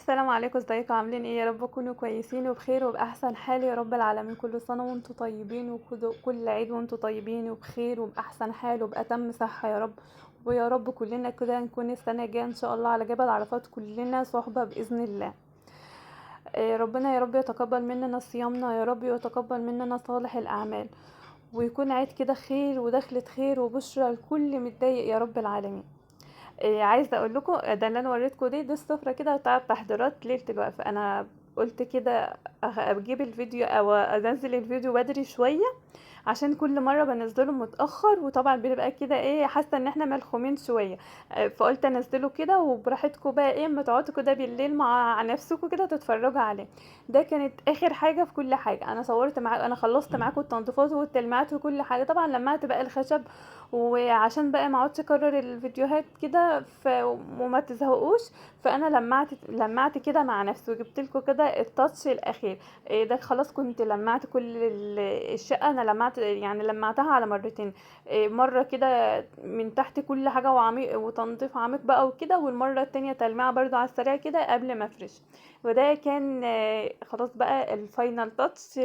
السلام عليكم، ازيكم عاملين ايه؟ يا رب تكونوا كويسين وبخير وبأحسن حال يا رب العالمين. كل سنة وانتم طيبين وكل عيد وانتم طيبين وبخير وبأحسن حال وبأتم صحة يا رب. ويا رب كلنا كده نكون السنة الجاية ان شاء الله على جبل عرفات كلنا صحبة بإذن الله. ربنا يا رب يتقبل مننا صيامنا يا رب، ويتقبل مننا صالح الأعمال، ويكون عيد كده خير ودخلة خير وبشرى لكل متضايق يا رب العالمين. عايزه اقول لكم ده اللي انا وريتكم دي السفره كده بتاعه تحضيرات ليله الوقفه. انا قلت كده اجيب الفيديو او انزل الفيديو بدري شويه عشان كل مره بنزله متاخر، وطبعا بنبقى كده ايه حاسه ان احنا ملخومين شويه. فقلت انزله كده وبراحتكم بقى ايه اما تقعدوا كده بالليل مع نفسكم كده تتفرجوا عليه. ده كانت اخر حاجه في كل حاجه. انا صورت معاكم، انا خلصت معاكم التنظيفات والتلميعات وكل حاجه. طبعا لمعت بقى الخشب وعشان بقى ما اقعدش اكرر الفيديوهات كده وما تزهقوش، فانا لمعت كده مع نفسي وجبت لكم كده التاتش الاخير. ده خلاص كنت لمعت كل الشقه. انا لمعت يعني لمعتها على مرتين. مره كده من تحت كل حاجه وعميق وتنظيف عميق بقى وكده، والمره التانية تلميعه برضو على السريع كده قبل ما افرش. وده كان خلاص بقى الفاينل تاتش.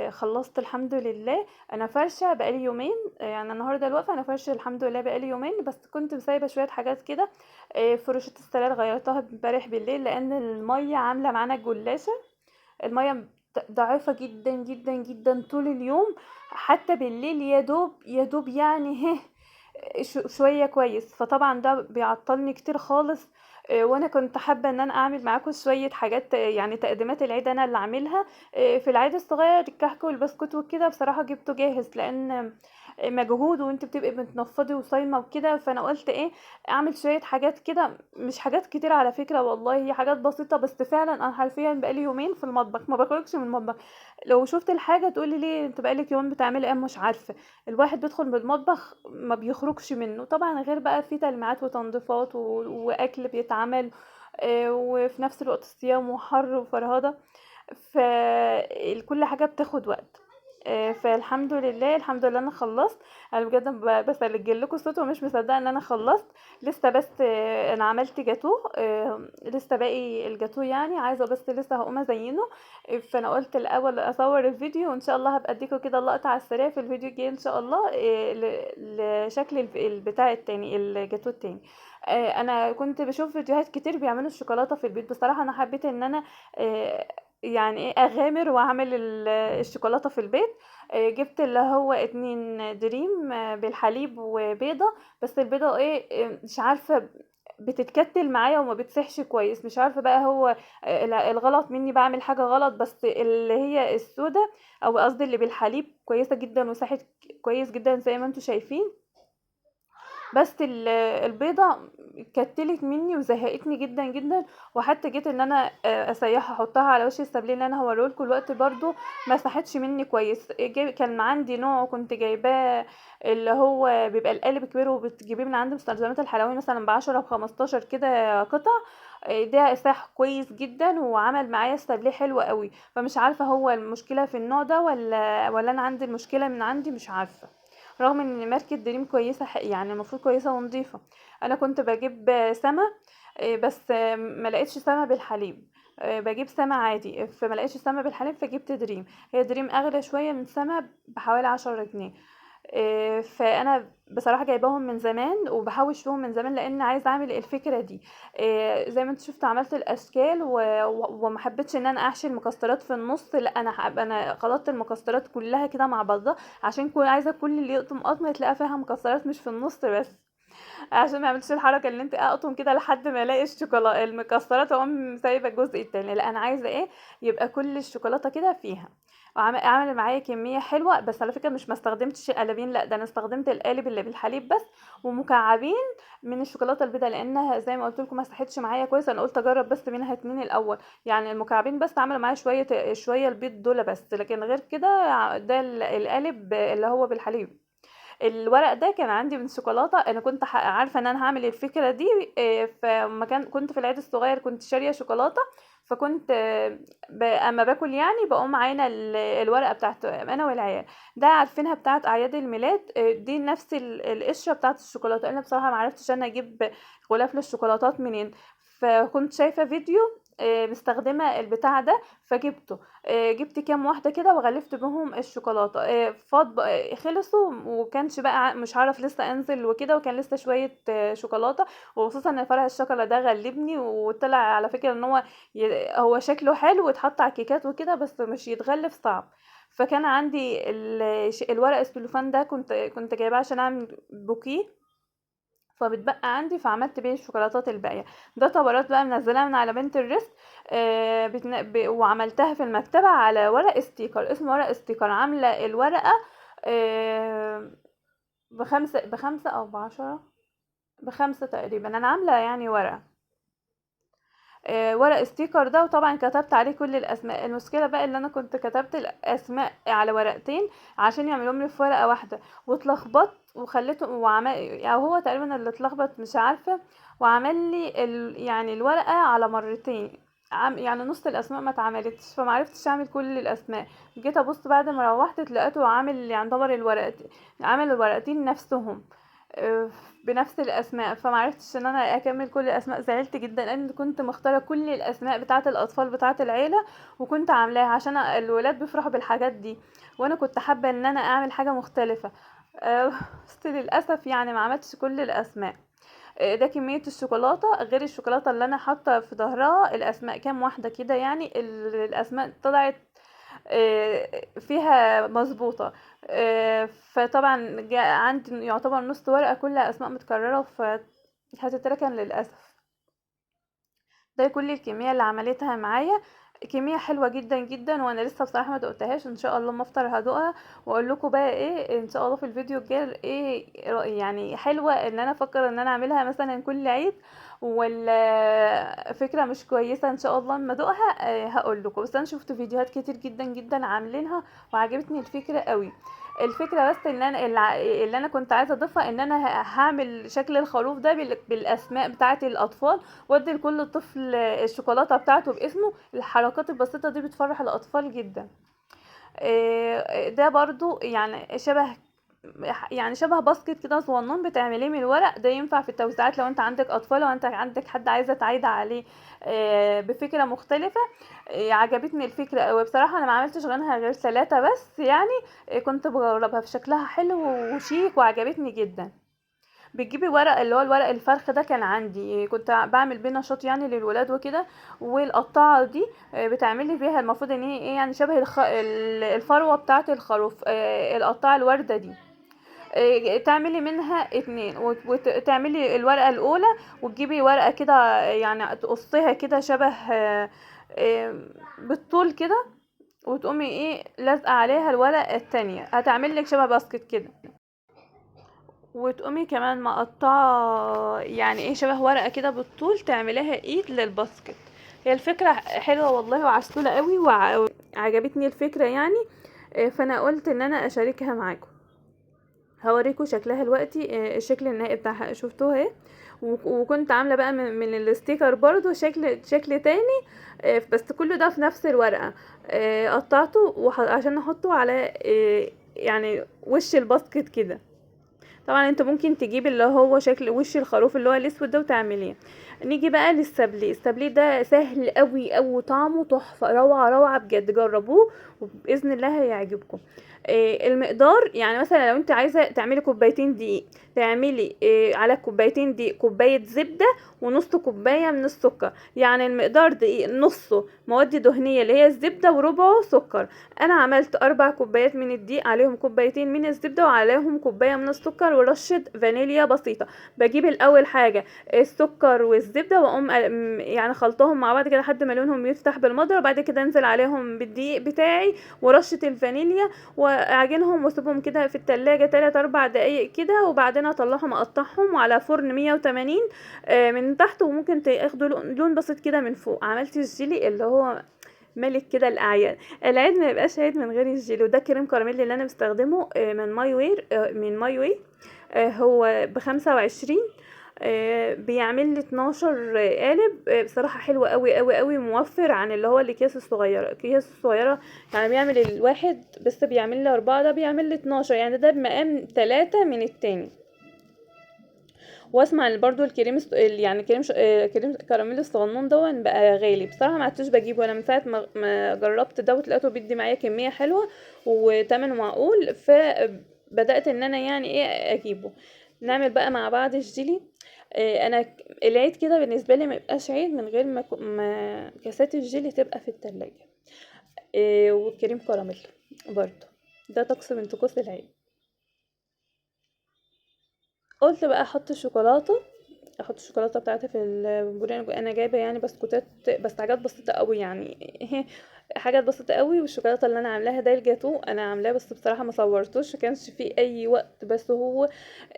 خلصت الحمد لله. انا فرشه بقالي يومين، يعني النهارده الوقفه انا فرشه الحمد لله بقالي يومين، بس كنت سايبه شويه حاجات كده. فرشه السراير غيرتها امبارح بالليل لان الميه عامله معانا جلاشه. الميه ضعيفه جدا جدا جدا طول اليوم، حتى بالليل يا دوب يا دوب يعني شويه كويس. فطبعا ده بيعطلني كتير خالص. وانا كنت حابه ان انا اعمل معاكم شويه حاجات، يعني تقديمات العيد انا اللي اعملها. في العيد الصغير الكحك والبسكوت وكده بصراحه جبته جاهز، لان مجهود وانت بتبقي بتنفضي وصايمه وكده. فانا قلت ايه اعمل شويه حاجات كده، مش حاجات كتير على فكره والله، هي حاجات بسيطه بس فعلا انا حرفيا بقالي يومين في المطبخ ما بخرجش من المطبخ. لو شفت الحاجه تقولي ليه انت بقالك يومين بتعملي ايه؟ مش عارفه. الواحد بيدخل من المطبخ ما بيخرجش منه، طبعا غير بقى في تلميعات وتنظيفات واكل بيتعمل. وفي نفس الوقت صيام وحر وفرهده، فكل حاجه بتاخد وقت. فالحمد لله الحمد لله انا خلصت. انا بجد بسجل لكم صوت ومش مصدقه ان انا خلصت. لسه بس انا عملت جاتو، لسه باقي الجاتو، يعني عايزه بس لسه هقوم ازينه. فانا قلت الاول اصور الفيديو وان شاء الله هبقى اديكم كده لقطه على السريع في الفيديو الجاي ان شاء الله، لشكل البتاع التاني الجاتو التاني. انا كنت بشوف فيديوهات كتير بيعملوا الشوكولاته في البيت. بصراحه انا حبيت ان انا آه، يعني ايه اغامر واعمل الشوكولاته في البيت. جبت اللي هو 2 دريم بالحليب وبيضه. بس البيضه ايه مش عارفه بتتكتل معايا وما بتسحش كويس. مش عارفه بقى هو الغلط مني، بعمل حاجه غلط. بس اللي هي السودة او قصدي اللي بالحليب كويسه جدا وساحت كويس جدا زي ما انتم شايفين. بس البيضة كتلت مني وزهقتني جدا جدا. وحتى جيت ان انا اسيحها احطها على وش السابليه اللي انا هوريهولكوا الوقت برضو ما ساحتش مني كويس. كان عندي نوع كنت جايباه اللي هو بيبقى القالب كبير وبتجيبيه من عند مستلزمات الحلواني مثلا ب10 ب15 كده قطع. ده ساح كويس جدا وعمل معايا السابليه حلو قوي. فمش عارفه هو المشكله في النوع ده ولا انا عندي المشكله من عندي، مش عارفه. رغم ان ماركة دريم كويسة، يعني المفروض كويسة ونظيفة. انا كنت بجيب سما، بس ما لقيتش سما بالحليب. بجيب سما عادي فما لقيتش سما بالحليب فجبت دريم. هي دريم اغلى شوية من سما بحوالي 10 جنيه. فانا بصراحه جايباهم من زمان وبحوش فيهم من زمان لان عايزه اعمل الفكره دي. زي ما انت شفت عملت الاشكال وما حبيتش ان انا احشي المكسرات في النص. لا انا خلطت المكسرات كلها كده مع بعضها عشان عايزه كل اللي يقطم قطمه تلاقي فيها مكسرات مش في النص بس. عشان ما اعملش الحركه اللي انت اقطم كده لحد ما الاقي الشوكولاته المكسرات واقوم سايبه الجزء التاني. لا انا عايزه ايه يبقى كل الشوكولاته كده فيها. عامل معايا كميه حلوه. بس على فكره مش ما استخدمتش قلابين، لا ده انا استخدمت القالب اللي بالحليب بس، ومكعبين من الشوكولاته البيضاء لانها زي ما قلت لكم ما صحتش معايا كويس. انا قلت اجرب بس منها 2 الاول، يعني المكعبين بس عملوا معايا شويه البيض دول بس، لكن غير كده ده القالب اللي هو بالحليب. الورق ده كان عندي من شوكولاته. انا كنت عارفه ان انا هعمل الفكره دي. فما كنت في العيد الصغير كنت شاريه شوكولاته. فكنت اما باكل يعني بقوم عاينه الورقه بتاعته انا والعيال. ده عارفينها بتاعت اعياد الميلاد. دي نفس القشره بتاعت الشوكولاته. انا بصراحه ما عرفتش انا اجيب غلاف للشوكولاتات منين. فكنت شايفة فيديو مستخدمة البتاع ده فجبته. جبت كام واحدة كده وغلفت بهم الشوكولاتة. خلصوا وكانش بقى مش عارف لسه انزل وكده، وكان لسه شوية شوكولاتة، وخصوصا ان فرع الشوكولا ده غلبني، وطلع على فكرة ان هو شكله حلو ويتحط على الكيكات وكده، بس مش يتغلف صعب. فكان عندي الورق السلوفان ده كنت جايباه عشان اعمل بوكيه، فبتبقى عندي فعملت بيه الشوكولاتات الباقيه. ده طبرات بقى منزلاها من على بنترست. وعملتها في المكتبه على ورق ستيكر، اسمه ورق ستيكر. عامله الورقه بخمسة او بعشرة، بخمسة تقريبا. انا عامله يعني ورقه ورق ستيكر ده، وطبعا كتبت عليه كل الاسماء. المشكله بقى اللي انا كنت كتبت الاسماء على ورقتين عشان يعملهم لي في ورقه واحده، واتلخبطت وخليته وعمل، يعني هو تقريبا اللي اتلخبط مش عارفه، وعمل لي يعني الورقه على مرتين. يعني نص الاسماء ما اتعملتش، فمعرفتش اعمل كل الاسماء. جيت ابص بعد ما روحت لقيته عامل يعتبر الورقتين، عامل الورقتين نفسهم آه، بنفس الاسماء، فمعرفتش ان انا اكمل كل الاسماء. زعلت جدا لان كنت مختاره كل الاسماء بتاعه الاطفال بتاعه العيله، وكنت عاملاها عشان الولاد بيفرحوا بالحاجات دي، وانا كنت حابه ان انا اعمل حاجه مختلفه. آه، بس للاسف يعني ما عملتش كل الاسماء. ده كميه الشوكولاته غير الشوكولاته اللي انا حاطه في ظهرها الاسماء كام واحده كده، يعني الاسماء طلعت فيها مظبوطة. فطبعا جاء عندي يعتبر نص ورقة كلها أسماء متكررة، فهتتركن للأسف. ده كل الكمية اللي عملتها معايا. كمية حلوة جدا جدا، وانا لسه بصراحة ما دقتهاش. ان شاء الله ما افطر هدوقها واقول لكم بقى ايه ان شاء الله في الفيديو الجاي. ايه رأيي؟ يعني حلوة ان انا افكر ان انا اعملها مثلا كل عيد، ولا فكرة مش كويسة؟ ان شاء الله لما ادوقها هقول لكم. بس انا شفت فيديوهات كتير جدا جدا عاملينها وعجبتني الفكرة قوي. الفكرة بس ان انا اللي انا كنت عايزة اضيفها ان انا هعمل شكل الخروف ده بالاسماء بتاعة الاطفال، وادي لكل طفل الشوكولاته بتاعته باسمه. الحركات البسيطه دي بتفرح الاطفال جدا. ده برضو يعني شبه باسكت كده صغنون بتعمليه من الورق. ده ينفع في التوزيعات لو انت عندك اطفال، او انت عندك حد عايزه تعيد عليه بفكره مختلفه. عجبتني الفكره قوي بصراحه. انا ما عملتش غير 3 بس يعني. كنت بجربها في شكلها حلو وشيك وعجبتني جدا. بتجيبي ورق اللي هو الورق الفرخ ده، كان عندي كنت بعمل بيه نشاط يعني للولاد وكده. والقطاعه دي بتعملي فيها المفروض ان هي ايه يعني شبه الفروه بتاعه الخروف. القطاعه الورده دي تعملي منها 2 وتعملي الورقه الاولى، وتجيبي ورقه كده يعني تقصيها كده شبه بالطول كده، وتقومي ايه لازقه عليها الورقه التانية، هتعمل لك شبه باسكت كده. وتقومي كمان مقطعه يعني ايه شبه ورقه كده بالطول، تعمليها ايد للباسكت. هي الفكره حلوه والله وعسوله قوي، وعجبتني الفكره يعني. فانا قلت ان انا اشاركها معاكم. هوريكم شكلها دلوقتي. الشكل النهائي بتاعها شفتوه اهي. وكنت عامله بقى من الستيكر برضو شكل تاني. بس كله ده في نفس الورقه. قطعته عشان احطه على يعني وش الباسكت كده. طبعا انت ممكن تجيب اللي هو شكل وش الخروف اللي هو الاسود ده وتعمليه. نيجي بقى للسابليه. السابليه ده سهل قوي قوي وطعمه تحفه، روعه روعه بجد. جربوه وباذن الله هيعجبكم. المقدار يعني مثلا لو انت عايزه تعملي كوبايتين دقيق، تعملي على كوبايتين دقيق كوبايه زبده ونص كوبايه من السكر. يعني المقدار دقيق نصه مواد دهنيه اللي هي الزبده وربعه سكر. انا عملت 4 كوبايات من الدقيق، عليهم كوبايتين من الزبده، وعليهم كوبايه من السكر ورشه فانيليا بسيطه. بجيب الاول حاجه السكر والزبده، واقوم يعني خلطهم مع بعض كده لحد ما لونهم يفتح بالمضرب، وبعد كده انزل عليهم بالدقيق بتاعي ورشه الفانيليا، واعجنهم واسيبهم كده في التلاجة 3-4 دقايق كده، وبعدين اطلعهم اقطعهم على فرن 180 من تحت، وممكن تاخدوا لون بسيط كده من فوق. عملت الجيلي اللي هو ملك كده الاعياد. العيد ما يبقاش عيد من غير الجيلي. وده كريم كراميل اللي انا بستخدمه من ماي وير. هو ب25. بيعمل لي 12 قالب. بصراحة حلو قوي قوي قوي، موفر عن اللي هو الاكياس الصغيرة. الاكياس الصغيرة يعني بيعمل الواحد بس بيعمل لي 4، ده بيعمل لي 12، يعني ده بمقام 3 من التاني. واسمع ان برضو يعني كريم كراميل الصغنون ده بقى غالي بصراحه، ما عدتش بجيبه انا من ساعه ما جربت دوت، لقيته بيدي معايا كميه حلوه وتمنه معقول، فبدات ان انا يعني ايه اجيبه. نعمل بقى مع بعض الجيلي. انا العيد كده بالنسبه لي ما يبقاش عيد من غير ما كاسات الجيلي تبقى في التلاجة. والكريم كراميل برضو، ده طقس من طقوس العيد. قلت بقى احط الشوكولاته بتاعتي في البولون. انا جايبه يعني بسكوتات، بس حاجات بسيطه قوي يعني حاجات بسيطه قوي. والشوكولاته اللي انا عاملاها ده الجاتو انا عاملاه، بس بصراحه ما صورتوش، كانش فيه اي وقت، بس هو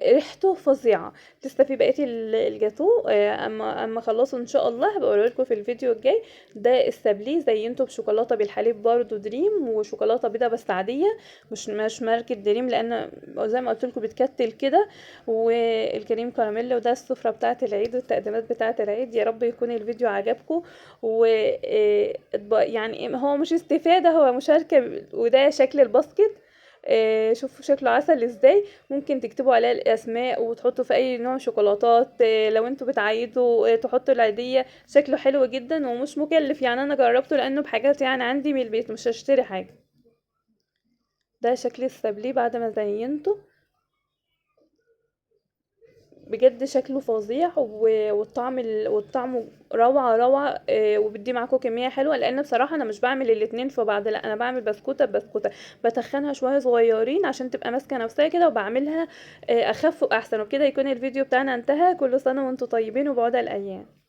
ريحته فظيعه. لسه في بقيه الجاتو، اما اخلصه ان شاء الله هبقى اوريلكم في الفيديو الجاي. ده السابليه زينته بشوكولاته بالحليب برضو دريم، وشوكولاته بيضه بس عاديه، مش ماركه دريم، لان زي ما قلت لكم بتكتل كده. والكريم كراميل. وده السفرة بتاعة العيد والتقديمات بتاعة العيد. يا رب يكون الفيديو عجبكم. و يعني هو مش استفادة، هو مشاركة. وده شكل الباسكت. شوفوا شكله عسل ازاي. ممكن تكتبوا عليه الاسماء وتحطوا في اي نوع شوكولاتات. لو انتوا بتعيدوا تحطوا العيدية. شكله حلو جدا ومش مكلف، يعني انا جربته لانه بحاجات يعني عندي من البيت، مش هشتري حاجة. ده شكل السابليه بعد ما زينته. بجد شكله فظيع والطعم روعة روعة. وبدي معاكم كمية حلوة، لان بصراحة انا مش بعمل الاتنين في بعض، لا انا بعمل بسكوتة بسكوتة. بتخنها شوية صغيرين عشان تبقى ماسكة نفسها كده، وبعملها اخف واحسن. وكده يكون الفيديو بتاعنا انتهى. كل سنة وانتم طيبين وبعد الايام.